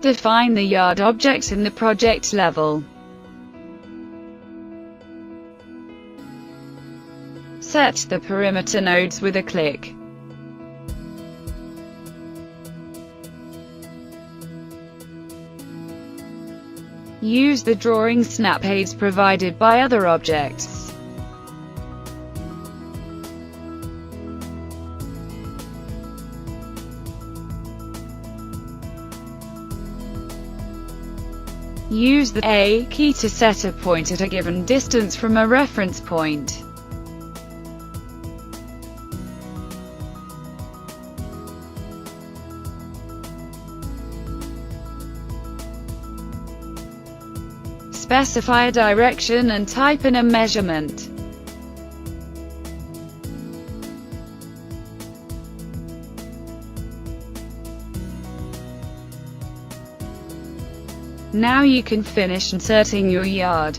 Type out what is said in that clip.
Define the yard objects in the project level. Set the perimeter nodes with a click. Use the drawing snap aids provided by other objects. Use the A key to set a point at a given distance from a reference point. Specify a direction and type in a measurement. Now you can finish inserting your yard.